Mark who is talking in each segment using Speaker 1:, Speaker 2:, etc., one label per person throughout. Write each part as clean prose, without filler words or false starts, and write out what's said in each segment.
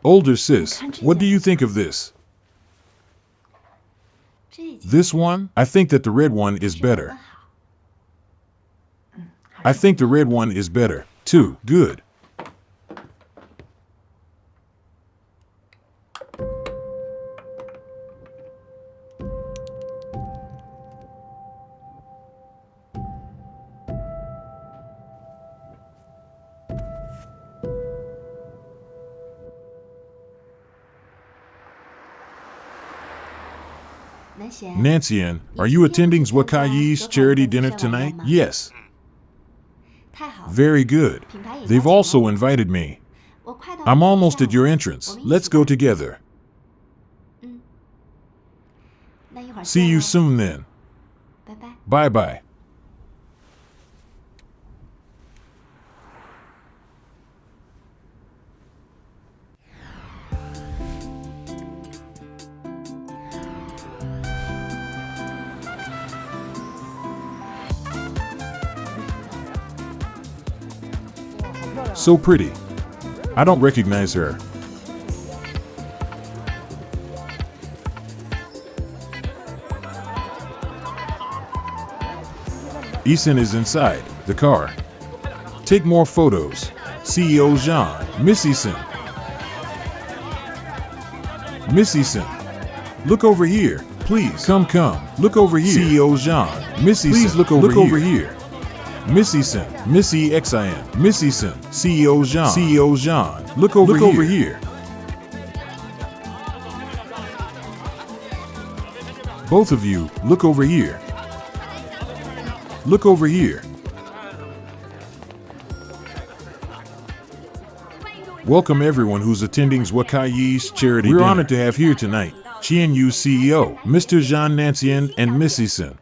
Speaker 1: Older sis, what do you think of this? This one? I think that the red one is better. I think the red one is better, too. Good. Nancy, are you attending Zwakayi's charity dinner tonight? Yes. Very good. They've also invited me. I'm almost at your entrance. Let's go together. See you soon then. Bye-bye. So pretty. I don't recognize her. Ethan is inside the car. Take more photos. CEO Zhang. Miss Ethan. Miss Ethan. Look over here. Please. Come. Look over here. CEO Zhang. Miss Ethan. Please look over here. Miss Ethan. Miss EXIN. Miss Ethan. CEO Zhang. CEO Zhang. Look over here. Both of you, look over here. Look over here. Welcome everyone who's attending Zwakayi's charity dinner. We're honored to have here tonight ChinaZone CEO, Mr. Zhang Nancian and Miss Ethan.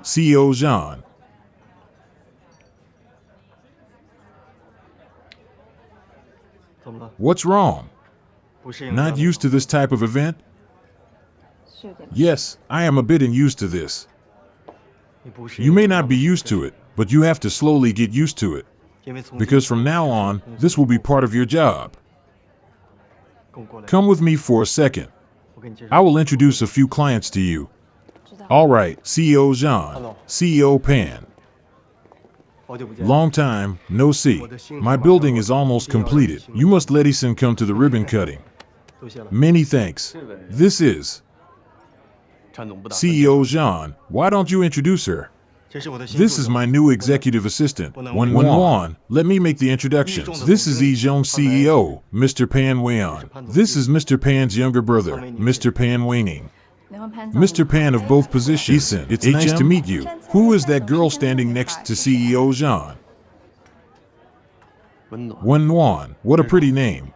Speaker 1: CEO Zhang. What's wrong? Not used to this type of event? Yes, I am a bit used to this. You may not be used to it, but you have to slowly get used to it. Because from now on, this will be part of your job. Come with me for a second. I will introduce a few clients to you. All right, CEO Zhang, CEO Pan. Long time, no see. My building is almost completed. You must let Ethan come to the ribbon cutting. Many thanks. This is CEO Zhang. Why don't you introduce her? This is my new executive assistant, Wan. Let me make the introductions. This is ENG CEO, Mr. Pan Weian. This is Mr. Pan's younger brother, Mr. Pan Weining. Mr. Pan of both positions. Ethan, it's nice to meet you. Who is that girl standing next to CEO Zhang? Wan. What a pretty name.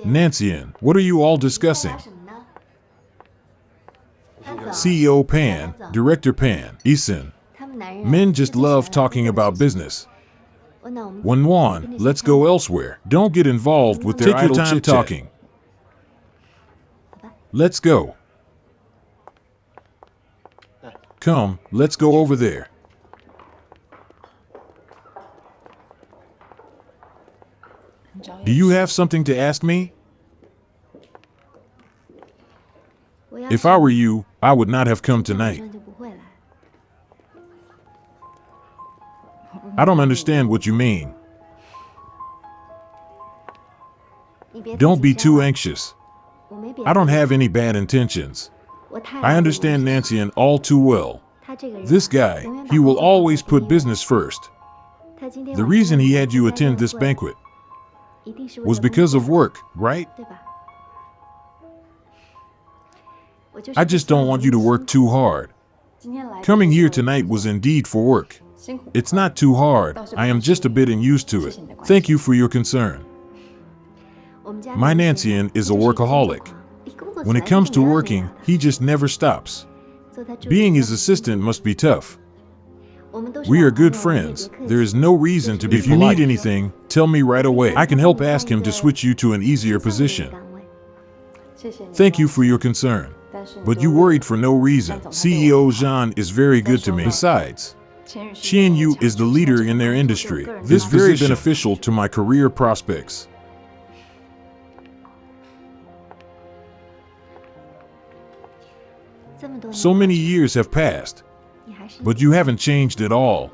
Speaker 1: Nancian, what are you all discussing? CEO Pan, Director Pan, Ethan. Men just love talking about business. Wan, let's go elsewhere. Don't get involved with their idle chit-chat. Talking. Let's go. Come, let's go over there. Do you have something to ask me? If I were you, I would not have come tonight. I don't understand what you mean. Don't be too anxious. I don't have any bad intentions. I understand Nancian all too well. This guy, he will always put business first. The reason he had you attend this banquet was because of work, right? I just don't want you to work too hard. Coming here tonight was indeed for work. It's not too hard. I am just a bit unused to it. Thank you for your concern. My Nancian is a workaholic. When it comes to working, he just never stops. Being his assistant must be tough. We are good friends. There is no reason to be polite. If you need anything, tell me right away. I can help ask him to switch you to an easier position. Thank you for your concern. But you worried for no reason. CEO Zhang is very good to me. Besides, Qianyu is the leader in their industry. This is very beneficial to my career prospects. So many years have passed, but you haven't changed at all.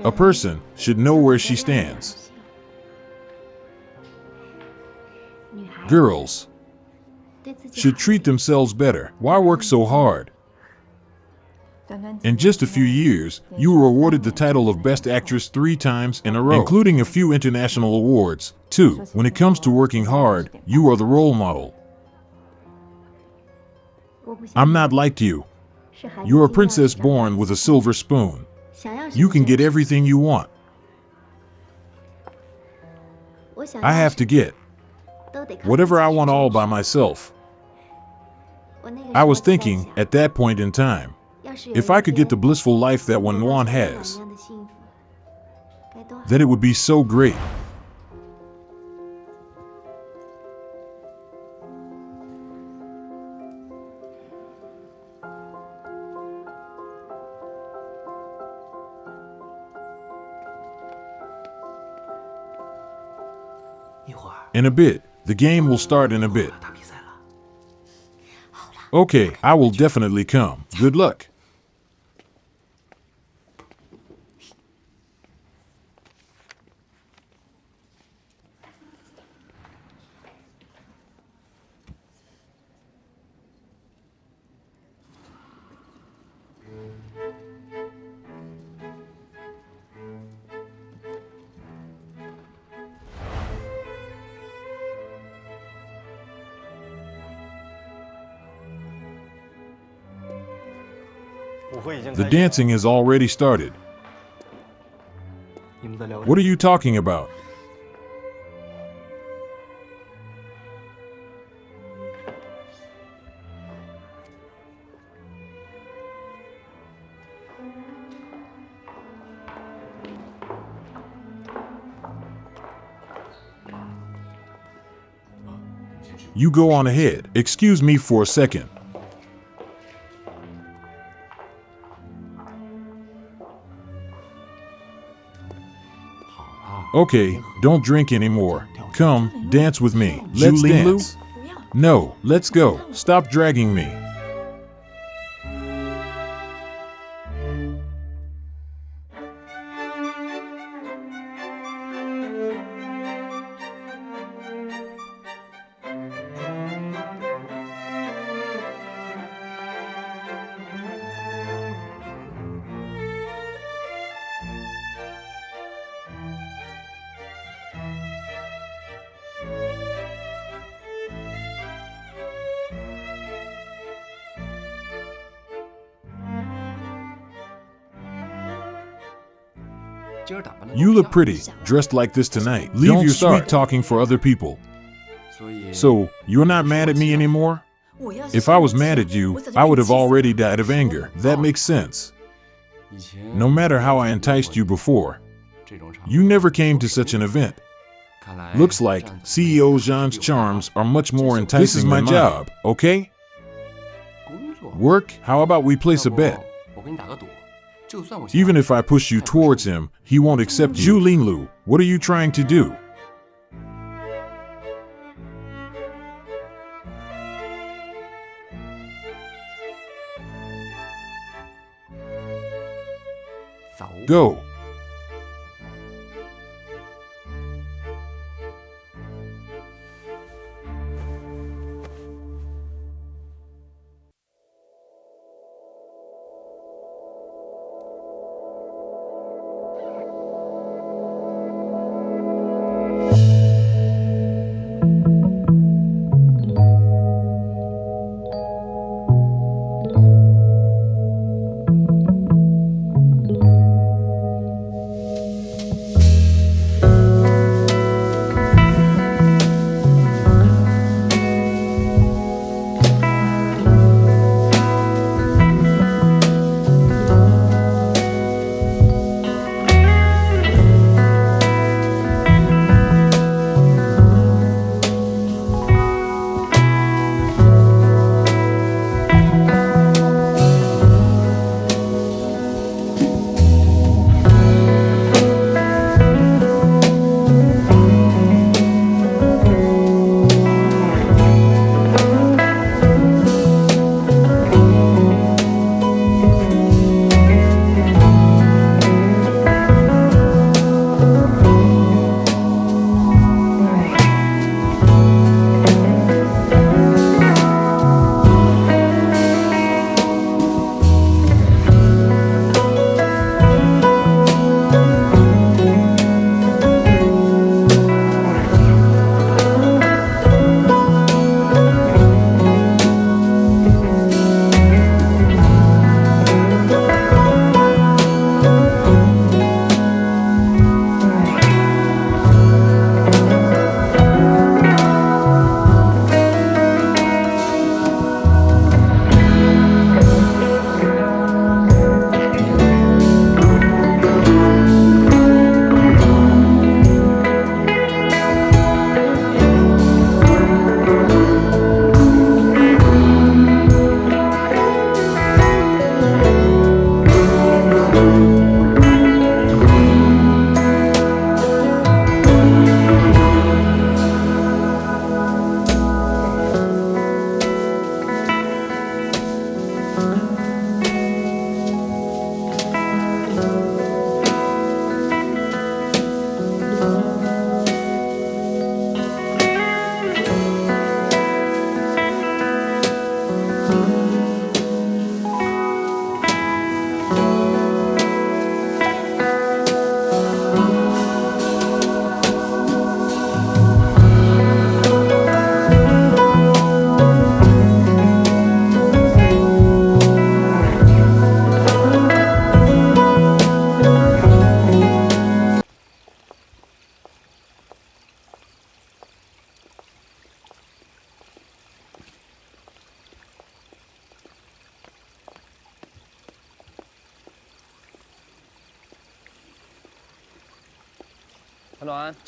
Speaker 1: A person should know where she stands. Girls should treat themselves better. Why work so hard? In just a few years, you were awarded the title of Best Actress 3 times in a row, including a few international awards, too. When it comes to working hard, you are the role model. I'm not like you. You're a princess born with a silver spoon. You can get everything you want. I have to get whatever I want all by myself. I was thinking, at that point in time, if I could get the blissful life that Wan has, that it would be so great. In a bit. The game will start in a bit. Okay, I will definitely come. Good luck. The dancing has already started. What are you talking about? You go on ahead. Excuse me for a second. Okay, don't drink anymore. Come, dance with me. Let's dance. No, let's go. Stop dragging me. You look pretty, dressed like this tonight. Leave your sweet talking for other people. So, you're not mad at me anymore? If I was mad at you, I would have already died of anger. That makes sense. No matter how I enticed you before, you never came to such an event. Looks like CEO Zhang's charms are much more enticing. This is my job, okay? Work? How about we place a bet? Even if I push you towards him, he won't accept you. Zhu Linlu, what are you trying to do? Go.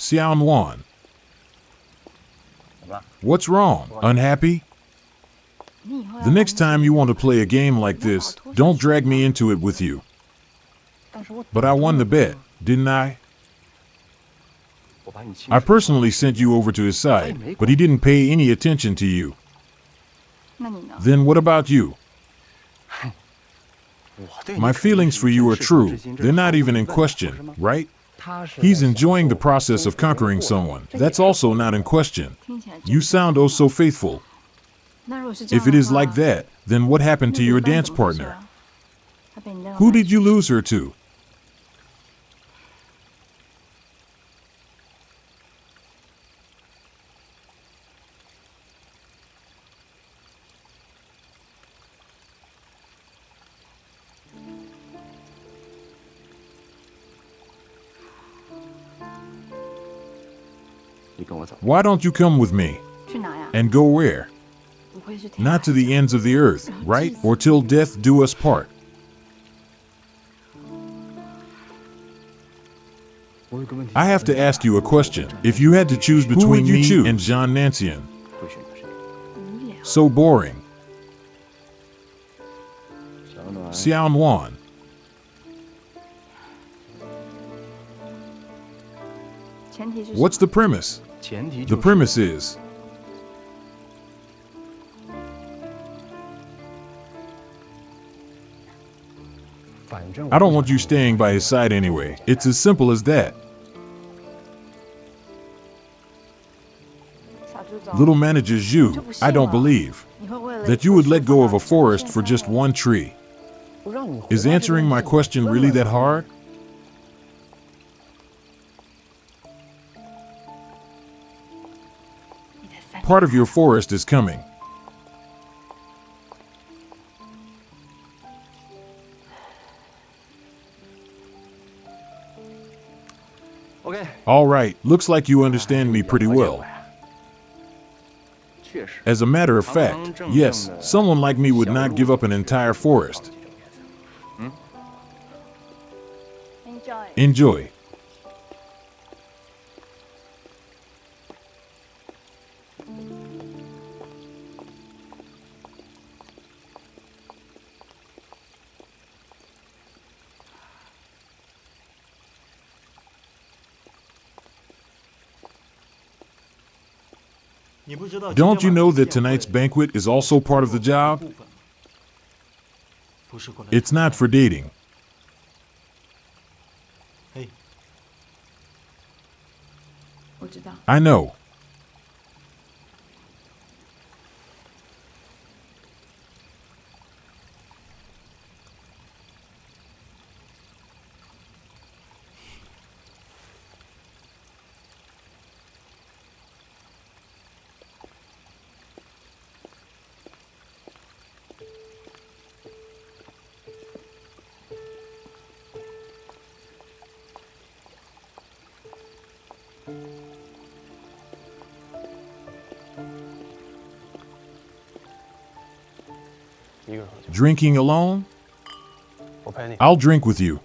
Speaker 1: Xiao Luan. What's wrong? Unhappy? The next time you want to play a game like this, don't drag me into it with you. But I won the bet, didn't I? I personally sent you over to his side, but he didn't pay any attention to you. Then what about you? My feelings for you are true. They're not even in question, right? He's enjoying the process of conquering someone. That's also not in question. You sound oh so faithful. If it is like that, then what happened to your dance partner? Who did you lose her to? Why don't you come with me? And go where? Not to the ends of the earth, right? Or till death do us part. I have to ask you a question. If you had to choose between me and Zhang Nancian. So boring. Xiao Luan. What's the premise? The premise is... I don't want you staying by his side anyway. It's as simple as that. Little manager Zhu, I don't believe that you would let go of a forest for just one tree. Is answering my question really that hard? Part of your forest is coming. All right, looks like you understand me pretty well. As a matter of fact, yes, someone like me would not give up an entire forest. Enjoy. Don't you know that tonight's banquet is also part of the job? It's not for dating. I know. Drinking alone? I'll drink with you.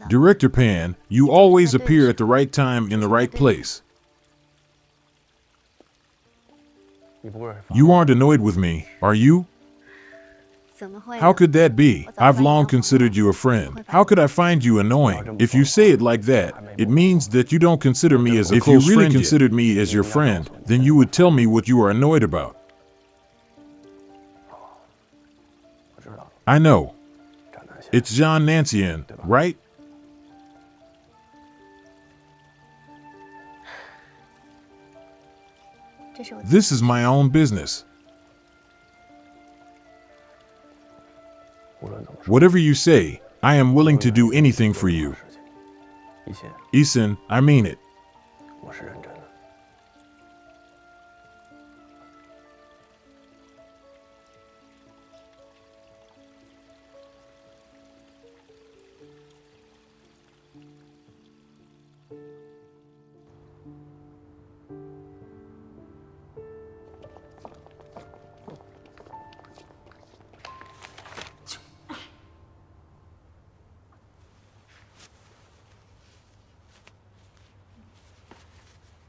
Speaker 1: Director Pan, you always appear at the right time in the right place. You aren't annoyed with me, are you? How could that be? I've long considered you a friend. How could I find you annoying? If you say it like that, it means that you don't consider me as a close friend. If you really considered me as your friend, then you would tell me what you are annoyed about. I know. It's Zhang Nancian, right? This is my own business. Whatever you say, I am willing to do anything for you. Isin, I mean it.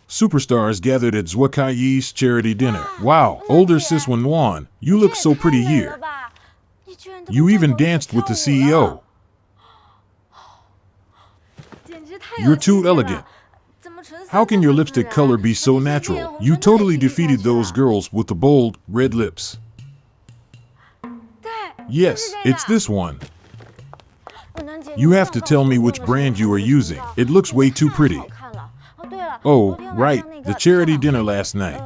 Speaker 1: Superstars gathered at Zhuakaiyi's charity dinner. Wow, older sis Wan, you look so pretty here. You even danced with the CEO. You're too elegant. How can your lipstick color be so natural? You totally defeated those girls with the bold, red lips. Yes, it's this one. You have to tell me which brand you are using. It looks way too pretty. Oh, right, the charity dinner last night.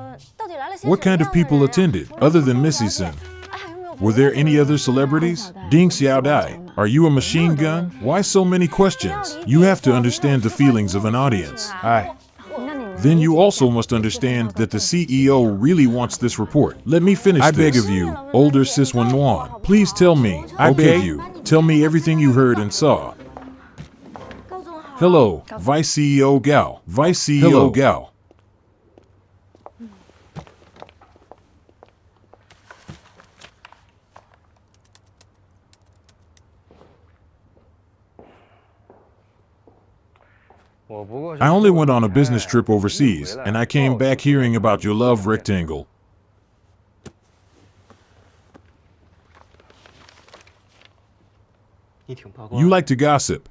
Speaker 1: What kind of people attended, other than Missy Sin? Were there any other celebrities? Ding Xiaodai, are you a machine gun? Why so many questions? You have to understand the feelings of an audience. Then you also must understand that the CEO really wants this report. Let me finish this. I beg of you, older sis Wan, please tell me. I beg you, tell me everything you heard and saw. Hello, Vice CEO Gao. Vice CEO Gao. I only went on a business trip overseas, and I came back hearing about your love rectangle. You like to gossip.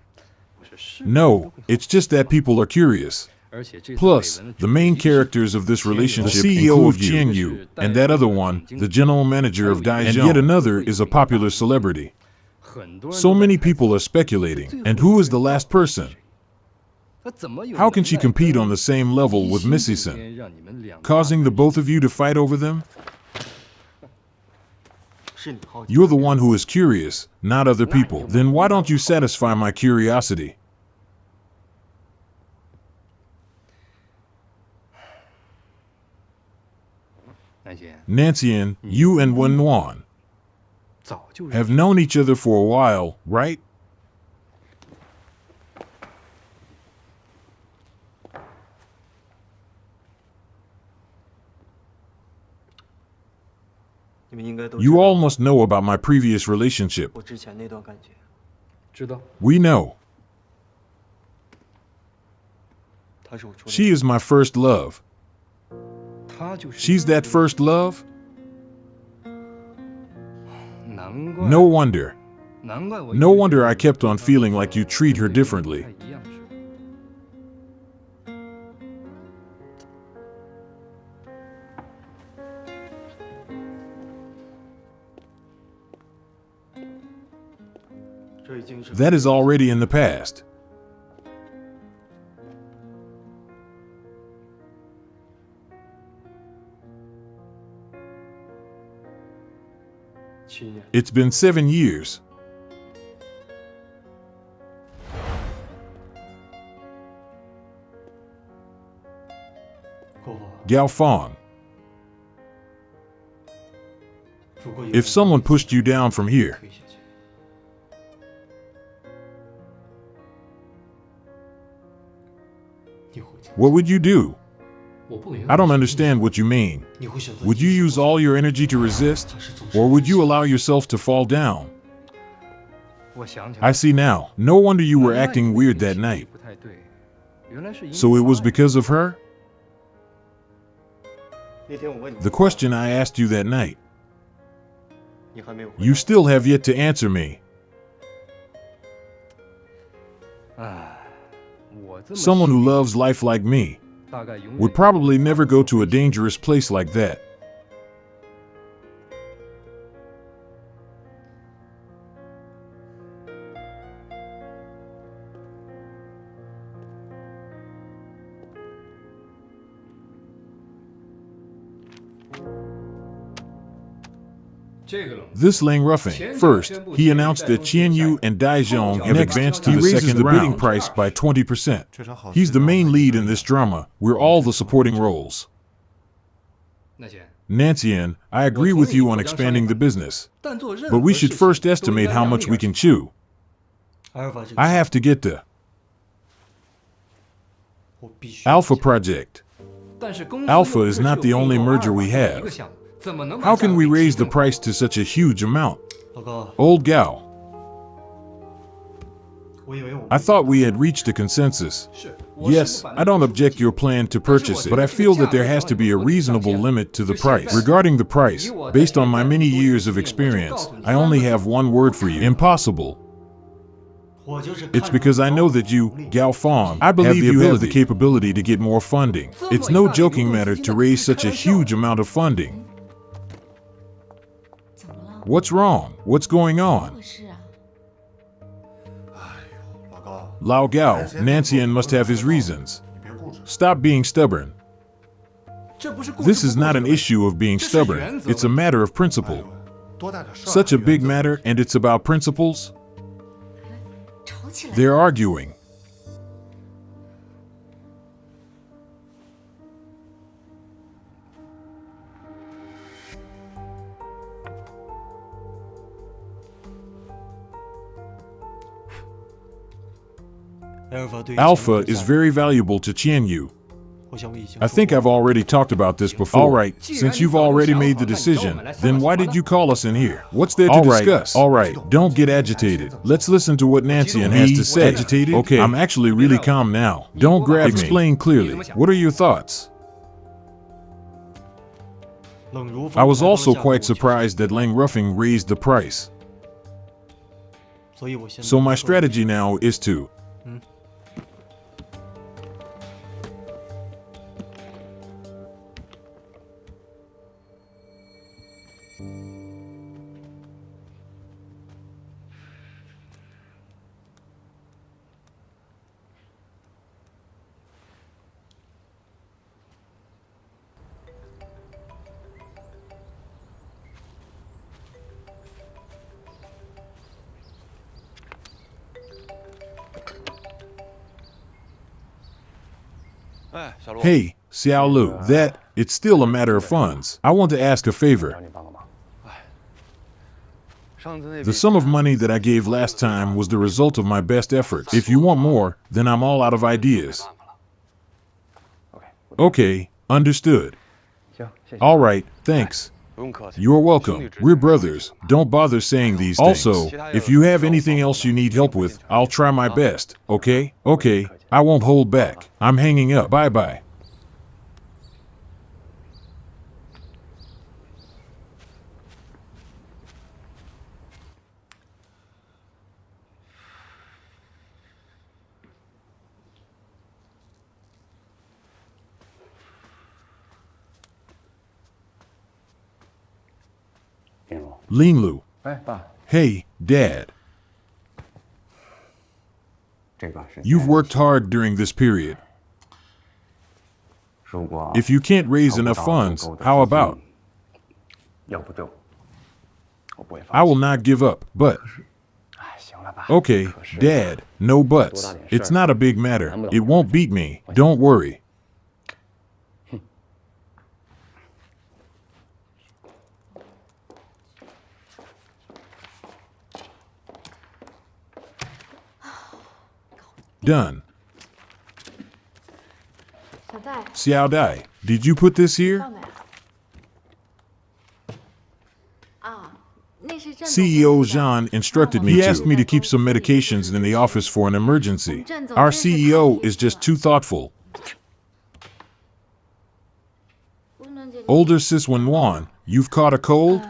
Speaker 1: No, it's just that people are curious. Plus, the main characters of this relationship the CEO of Qianyu, and that other one, the general manager of Daizhong, and yet another is a popular celebrity. So many people are speculating, and who is the last person? How can she compete on the same level with Missy-san, causing the both of you to fight over them? You're the one who is curious, not other people. Then why don't you satisfy my curiosity? Nancian, you and Wenwan have known each other for a while, right? You all must know about my previous relationship. We know. She is my first love. She's that first love? No wonder. No wonder I kept on feeling like you treat her differently. That is already in the past. It's been 7 years. Gao Fong. If someone pushed you down from here, what would you do? I don't understand what you mean. Would you use all your energy to resist? Or would you allow yourself to fall down? I see now. No wonder you were acting weird that night. So it was because of her? The question I asked you that night. You still have yet to answer me. Someone who loves life like me would probably never go to a dangerous place like that. This Lang Ruffing. First, he announced that Qianyu and Daizhong have advanced to the second round. He raises the bidding price by 20%. He's the main lead in this drama. We're all the supporting roles. Nancian, I agree with you on expanding the business. But we should first estimate how much we can chew. I have to get the Alpha project. Alpha is not the only merger we have. How can we raise the price to such a huge amount? Old Gao. I thought we had reached a consensus. Yes, I don't object your plan to purchase it, but I feel that there has to be a reasonable limit to the price. Regarding the price, based on my many years of experience, I only have one word for you. Impossible. It's because I know that you, Gao Fong, I believe you have the capability to get more funding. It's no joking matter to raise such a huge amount of funding. What's wrong? What's going on? Lao Gao, Nancian must have his reasons. Stop being stubborn. This is not an issue of being stubborn. It's a matter of principle. Such a big matter, and it's about principles? They're arguing. Alpha is very valuable to Qianyu. I think I've already talked about this before. Alright, since you've already made the decision, then why did you call us in here? What's there to discuss? Alright, don't get agitated. Let's listen to what Nancian has to say. Agitated? Okay, I'm actually really calm now. Don't grab me. Explain clearly. What are your thoughts? I was also quite surprised that Lang Ruffing raised the price. So my strategy now is to Hey, Xiao Lu, it's still a matter of funds. I want to ask a favor. The sum of money that I gave last time was the result of my best efforts. If you want more, then I'm all out of ideas. Okay, understood. All right, thanks. You're welcome. We're brothers. Don't bother saying these things. Also, if you have anything else you need help with, I'll try my best, okay? Okay, I won't hold back. I'm hanging up. Bye-bye. Ling Lu. Hey, Dad. You've worked hard during this period. If you can't raise enough funds, how about? I will not give up, but... Okay, Dad, no buts. It's not a big matter. It won't beat me. Don't worry. Done. Xiao Dai, did you put this here? CEO Zhang instructed me to. He asked me to keep some medications in the office for an emergency. Our CEO is just too thoughtful. Older sis Wan, you've caught a cold?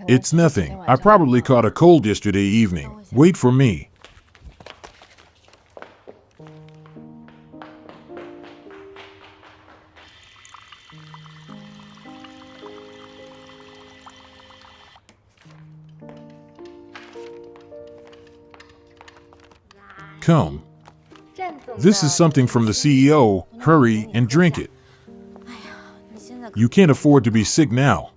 Speaker 1: It's nothing. I probably caught a cold yesterday evening. Wait for me. Come. This is something from the CEO. Hurry and drink it. You can't afford to be sick now.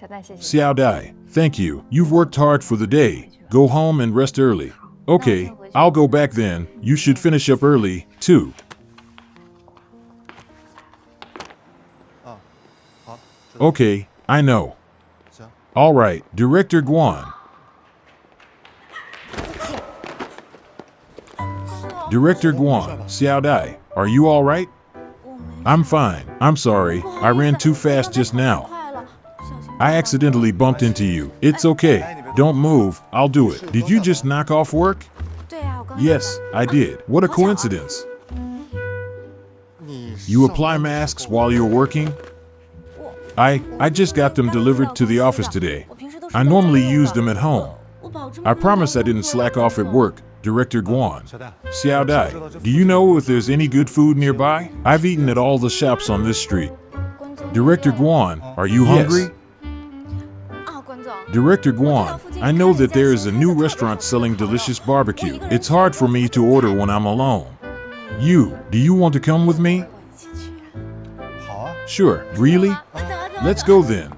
Speaker 1: Xiao Dai, thank you. You've worked hard for the day. Go home and rest early. Okay, I'll go back then. You should finish up early, too. Okay, I know. All right, Director Guan. Director Guan, Xiao Dai, are you all right? I'm fine. I'm sorry. I ran too fast just now. I accidentally bumped into you. It's okay. Don't move. I'll do it. Did you just knock off work? Yes, I did. What a coincidence. You apply masks while you're working? I just got them delivered to the office today. I normally use them at home. I promise I didn't slack off at work. Director Guan. Xiao Dai, do you know if there's any good food nearby? I've eaten at all the shops on this street. Director Guan, are you hungry? Director Guan, I know that there is a new restaurant selling delicious barbecue. It's hard for me to order when I'm alone. Do you want to come with me? Sure, really? Let's go then.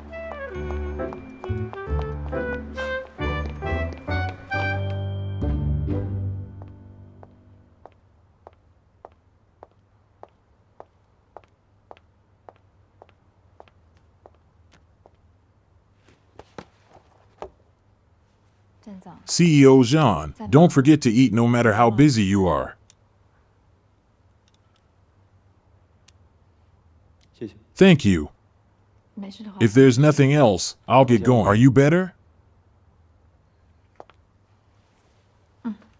Speaker 1: CEO Zhang, don't forget to eat no matter how busy you are. Thank you. If there's nothing else, I'll get going. Are you better?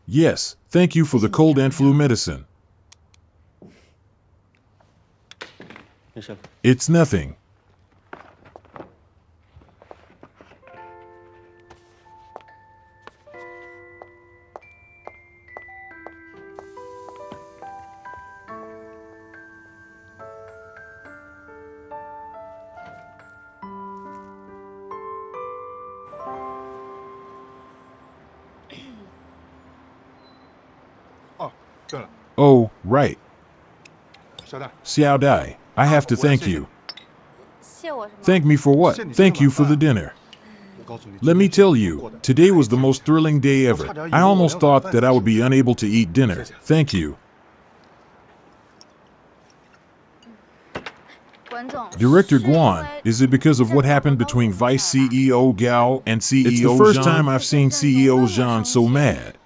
Speaker 1: Yes, thank you for the cold and flu medicine. It's nothing. Oh, right. Xiao Dai, I have to thank you. Thank me for what? Thank you for the dinner. Let me tell you, today was the most thrilling day ever. I almost thought that I would be unable to eat dinner. Thank you. Director Guan, is it because of what happened between Vice CEO Gao and CEO Zhang? It's the first time I've seen CEO Zhang so mad.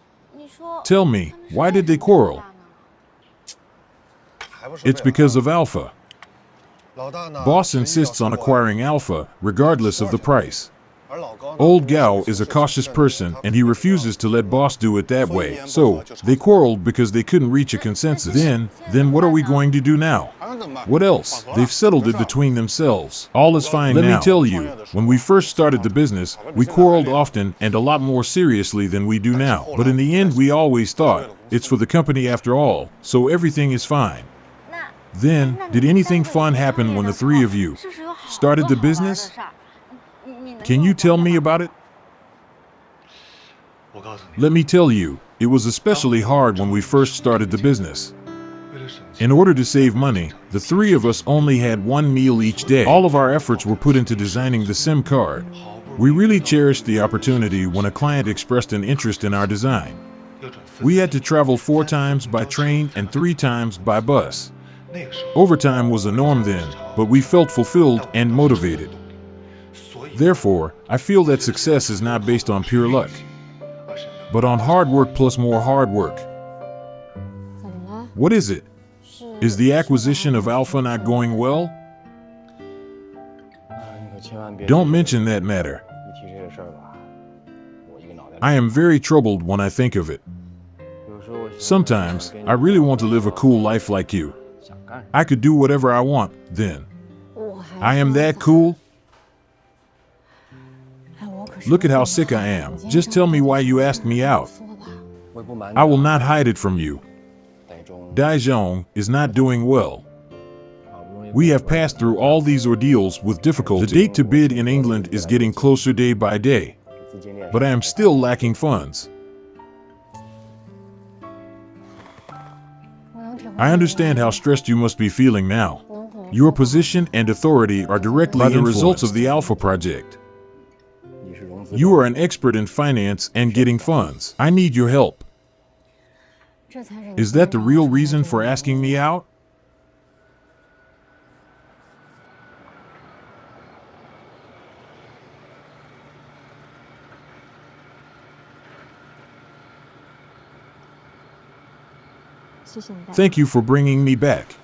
Speaker 1: Tell me, why did they quarrel? It's because of Alpha. Boss insists on acquiring Alpha, regardless of the price. Old Gao is a cautious person, and he refuses to let Boss do it that way. So, they quarreled because they couldn't reach a consensus. Then what are we going to do now? What else? They've settled it between themselves. All is fine now. Let me tell you, when we first started the business, we quarreled often and a lot more seriously than we do now. But in the end, we always thought, it's for the company after all, so everything is fine. Then, did anything fun happen when the three of you started the business? Can you tell me about it? Let me tell you, it was especially hard when we first started the business. In order to save money, the three of us only had one meal each day. All of our efforts were put into designing the SIM card. We really cherished the opportunity when a client expressed an interest in our design. We had to travel 4 times by train and 3 times by bus. Overtime was a norm then, but we felt fulfilled and motivated. Therefore, I feel that success is not based on pure luck, but on hard work plus more hard work. What is it? Is the acquisition of Alpha not going well? Don't mention that matter. I am very troubled when I think of it. Sometimes, I really want to live a cool life like you. I could do whatever I want, then. I am that cool? Look at how sick I am. Just tell me why you asked me out. I will not hide it from you. Zhang is not doing well. We have passed through all these ordeals with difficulty. The date to bid in England is getting closer day by day, but I am still lacking funds. I understand how stressed you must be feeling now. Your position and authority are directly by the results of the Alpha project. You are an expert in finance and getting funds. I need your help. Is that the real reason for asking me out? Thank you for bringing me back.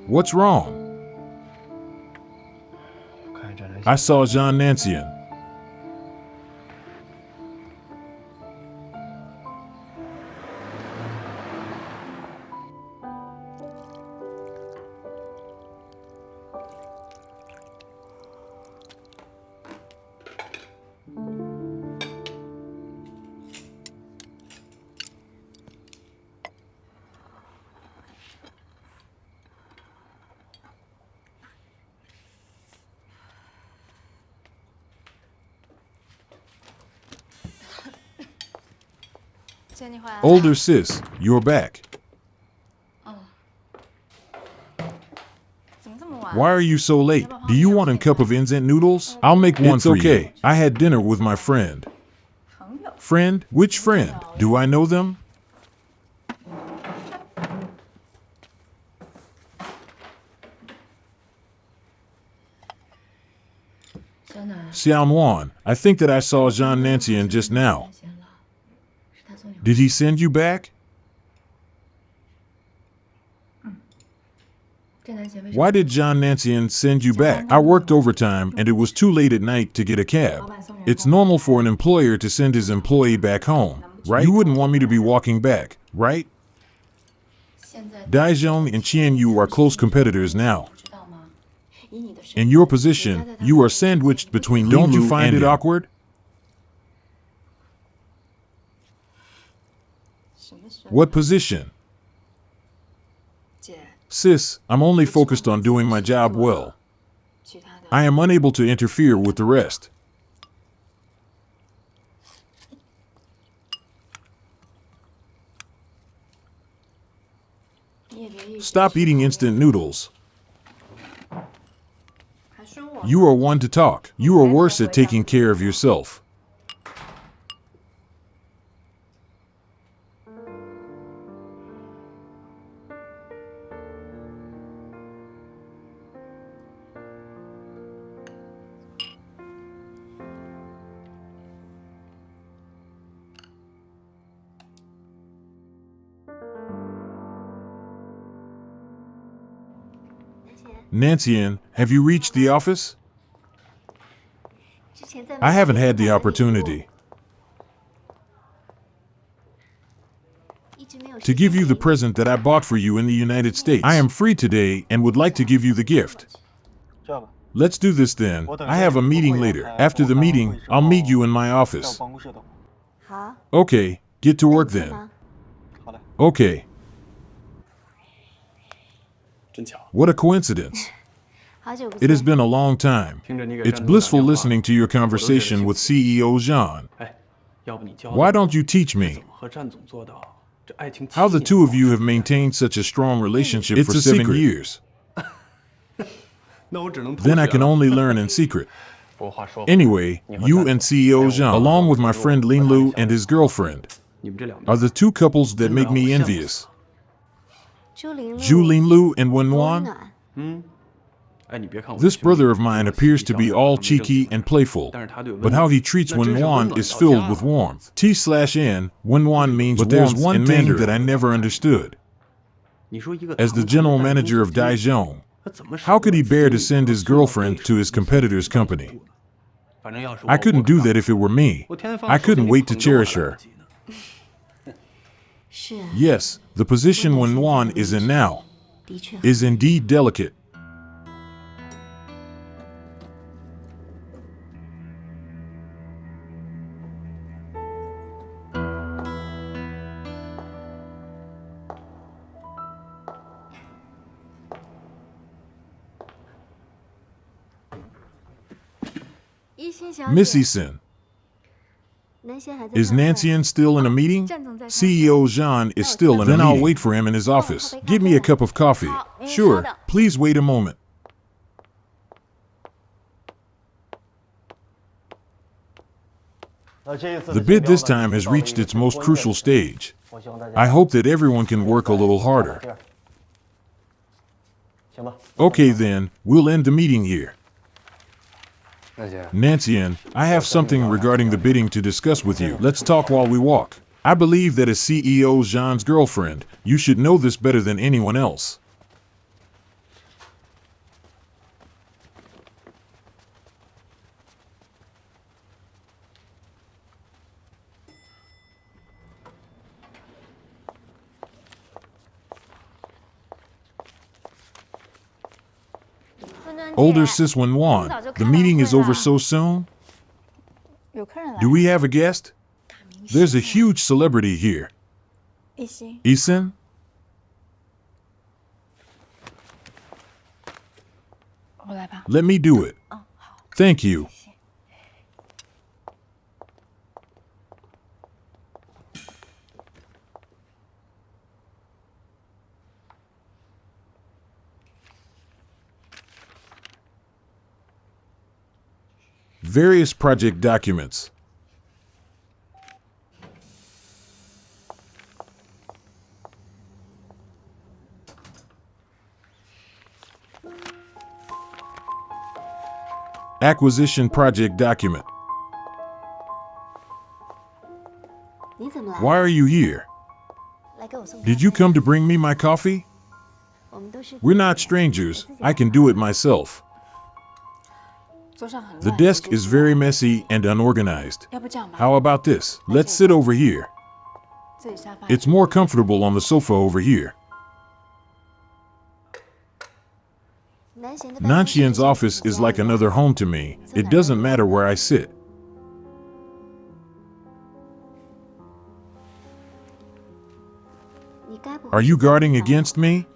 Speaker 1: What's wrong? I saw Zhang Nancian. Older sis, you're back. Why are you so late? Do you want a cup of instant noodles? I'll make one for you. It's okay. I had dinner with my friend. Friend? Which friend? Do I know them? Xiaonuan, I think that I saw Zhang Nancian just now. Did he send you back? Why did Zhang Nancian send you back? I worked overtime and it was too late at night to get a cab. It's normal for an employer to send his employee back home, right? You wouldn't want me to be walking back, right? Zhang and Qianyu are close competitors now. In your position, you are sandwiched between Lin Lu. Don't you find it awkward? What position? Sis, I'm only focused on doing my job well. I am unable to interfere with the rest. Stop eating instant noodles. You are one to talk. You are worse at taking care of yourself. Nancian, have you reached the office? I haven't had the opportunity to give you the present that I bought for you in the United States. I am free today and would like to give you the gift. Let's do this then. I have a meeting later. After the meeting, I'll meet you in my office. Okay, get to work then. Okay. What a coincidence. It has been a long time. It's blissful listening to your conversation with CEO Zhang. Why don't you teach me how the two of you have maintained such a strong relationship for 7 years? Then I can only learn in secret. Anyway, you and CEO Zhang, along with my friend Lin Lu and his girlfriend, are the two couples that make me envious. Zhu Linlu and Wenwan? This brother of mine appears to be all cheeky and playful, but how he treats Wenwan is filled with warmth. T/N, Wenwan means but there's one thing that I never understood. As the general manager of Daizhong, how could he bear to send his girlfriend to his competitor's company? I couldn't do that if it were me. I couldn't wait to cherish her. Yes, the position Wenwan is in now is indeed delicate. Miss Eason, is Nancian still in a meeting? CEO Zhang is still in a meeting. Then I'll wait for him in his office. Give me a cup of coffee. Sure, please wait a moment. The bid this time has reached its most crucial stage. I hope that everyone can work a little harder. Okay then, we'll end the meeting here. Nancian, I have something regarding the bidding to discuss with you. Let's talk while we walk. I believe that as CEO Zhang's girlfriend, you should know this better than anyone else. Older sis Wenwan, the meeting is over so soon? Do we have a guest? There's a huge celebrity here. Eason? Let me do it. Thank you. Various project documents. Acquisition project document. Why are you here? Did you come to bring me my coffee? We're not strangers. I can do it myself. The desk is very messy and unorganized. How about this? Let's sit over here. It's more comfortable on the sofa over here. Nanxian's office is like another home to me. It doesn't matter where I sit. Are you guarding against me?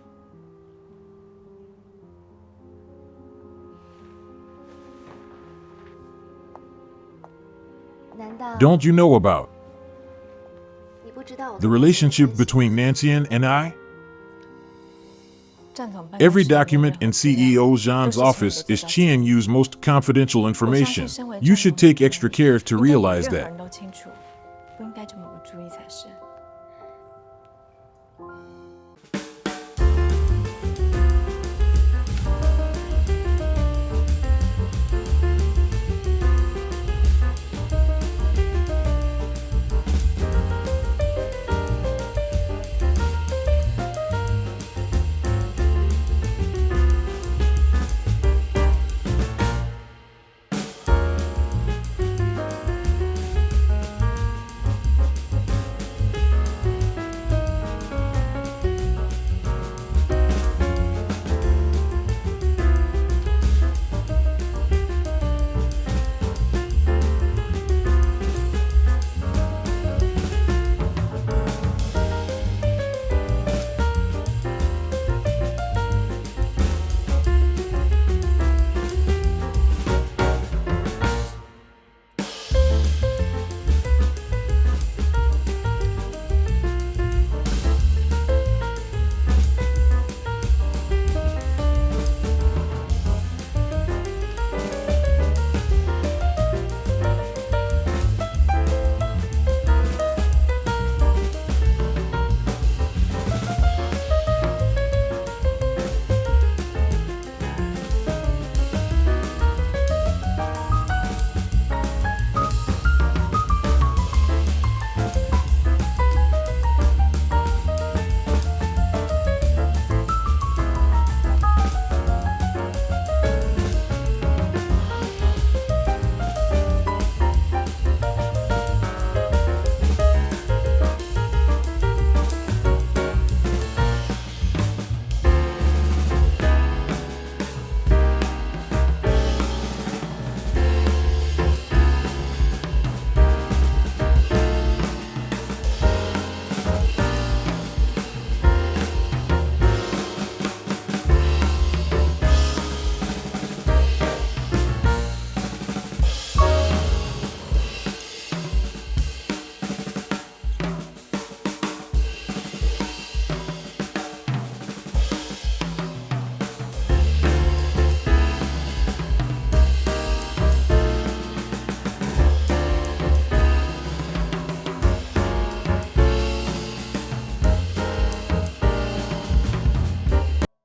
Speaker 1: Don't you know about the relationship between Nanxian and I? Every document in CEO Zhang's office is Qian Yu's most confidential information. You should take extra care to realize that.